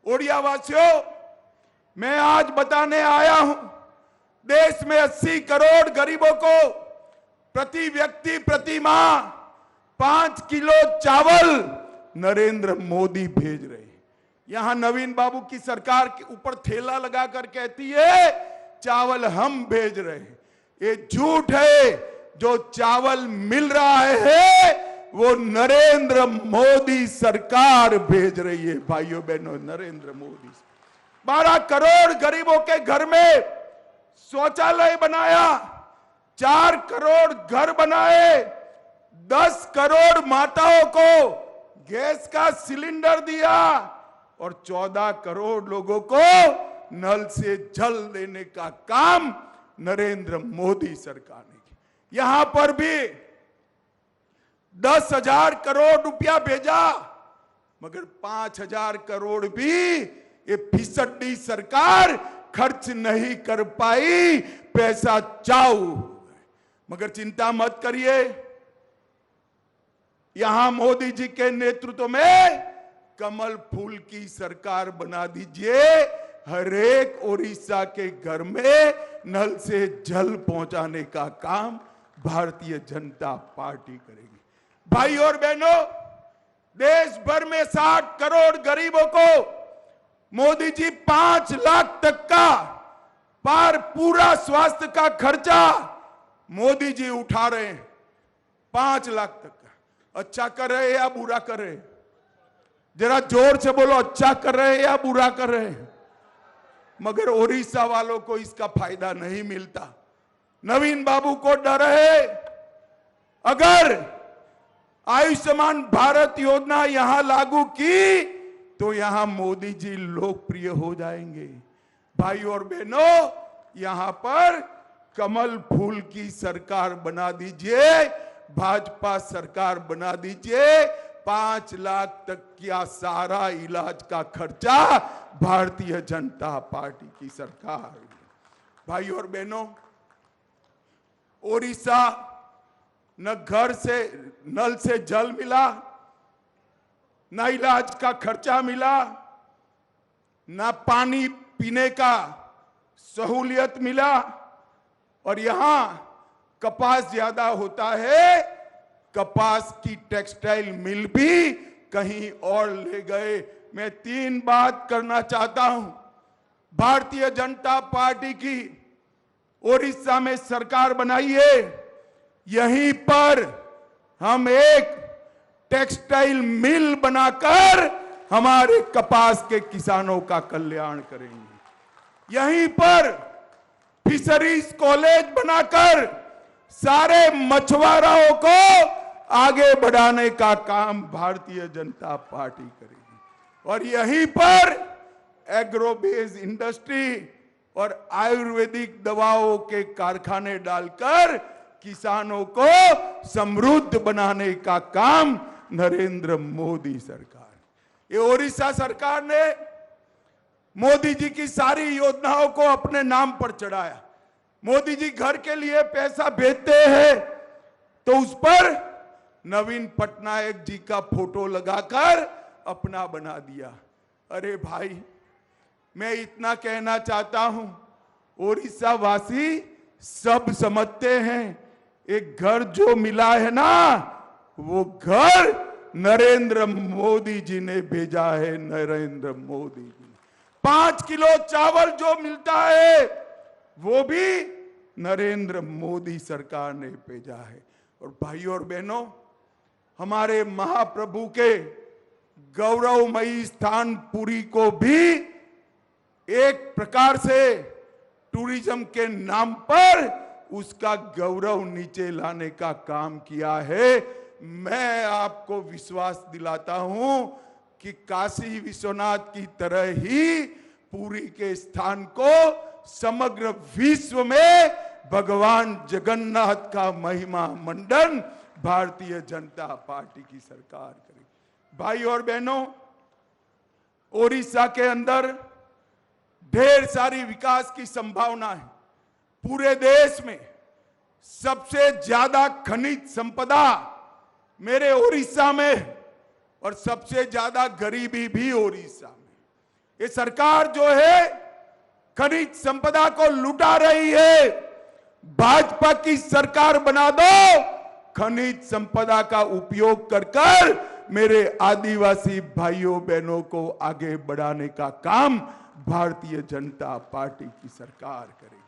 ओडिया वासियों, मैं आज बताने आया हूं, देश में 80 करोड़ गरीबों को प्रति व्यक्ति प्रति माह 5 किलो चावल नरेंद्र मोदी भेज रहे हैं। यहां नवीन बाबू की सरकार के ऊपर ठेला लगाकर कहती है चावल हम भेज रहे हैं। ये झूठ है। जो चावल मिल रहा है वो नरेंद्र मोदी सरकार भेज रही है। भाइयों बहनों, नरेंद्र मोदी 12 करोड़ गरीबों के घर में शौचालय बनाया, 4 करोड़ घर बनाए, 10 करोड़ माताओं को गैस का सिलेंडर दिया और 14 करोड़ लोगों को नल से जल देने का काम नरेंद्र मोदी सरकार ने किया। यहां पर भी 10,000 करोड़ रुपया भेजा, मगर 5,000 करोड़ भी ये फिसड्डी सरकार खर्च नहीं कर पाई, पैसा चाऊ। मगर चिंता मत करिए, यहां मोदी जी के नेतृत्व में कमल फूल की सरकार बना दीजिए। हर एक ओडिशा के घर में नल से जल पहुंचाने का काम भारतीय जनता पार्टी करेगी। भाई और बहनों, देश भर में 60 करोड़ गरीबों को मोदी जी 5 लाख तक का पूरा स्वास्थ्य का खर्चा मोदी जी उठा रहे हैं। 5 लाख तक का। अच्छा कर रहे हैं या बुरा कर रहे हैं? जरा जोर से बोलो, अच्छा कर रहे हैं या बुरा कर रहे हैं? मगर ओडिशा वालों को इसका फायदा नहीं मिलता। नवीन बाबू को डर है, अगर आयुष्मान भारत योजना यहां लागू की तो यहां मोदी जी लोकप्रिय हो जाएंगे। भाई और बहनों, यहां पर कमल फूल की सरकार बना दीजिए, भाजपा सरकार बना दीजिए। 5 लाख तक का सारा इलाज का खर्चा भारतीय जनता पार्टी की सरकार। भाई और बहनों, ओडिशा न घर से नल से जल मिला, न इलाज का खर्चा मिला, न पानी पीने का सहूलियत मिला, और यहां कपास ज्यादा होता है, कपास की टेक्सटाइल मिल भी कहीं और ले गए। मैं 3 बात करना चाहता हूं। भारतीय जनता पार्टी की ओडिशा में सरकार बनाई है, यहीं पर हम एक टेक्सटाइल मिल बनाकर हमारे कपास के किसानों का कल्याण करेंगे। यहीं पर फिशरीज कॉलेज बनाकर सारे मछुआरों को आगे बढ़ाने का काम भारतीय जनता पार्टी करेगी। और यहीं पर एग्रोबेस इंडस्ट्री और आयुर्वेदिक दवाओं के कारखाने डालकर किसानों को समृद्ध बनाने का काम नरेंद्र मोदी सरकार। ये ओडिशा सरकार ने मोदी जी की सारी योजनाओं को अपने नाम पर चढ़ाया। मोदी जी घर के लिए पैसा भेजते हैं तो उस पर नवीन पटनायक जी का फोटो लगाकर अपना बना दिया। अरे भाई, मैं इतना कहना चाहता हूं, ओडिशा वासी सब समझते हैं, एक घर जो मिला है ना, वो घर नरेंद्र मोदी जी ने भेजा है। नरेंद्र मोदी जी 5 किलो चावल जो मिलता है वो भी नरेंद्र मोदी सरकार ने भेजा है। और भाइयों और बहनों, हमारे महाप्रभु के गौरवमयी स्थान पुरी को भी एक प्रकार से टूरिज्म के नाम पर उसका गौरव नीचे लाने का काम किया है। मैं आपको विश्वास दिलाता हूं कि काशी विश्वनाथ की तरह ही पुरी के स्थान को समग्र विश्व में भगवान जगन्नाथ का महिमा मंडन भारतीय जनता पार्टी की सरकार करेगी। भाई और बहनों, ओडिशा के अंदर ढेर सारी विकास की संभावना है। पूरे देश में सबसे ज्यादा खनिज संपदा मेरे ओडिशा में, और सबसे ज्यादा गरीबी भी ओडिशा में। ये सरकार जो है खनिज संपदा को लुटा रही है। भाजपा की सरकार बना दो, खनिज संपदा का उपयोग कर मेरे आदिवासी भाइयों बहनों को आगे बढ़ाने का काम भारतीय जनता पार्टी की सरकार करेगी।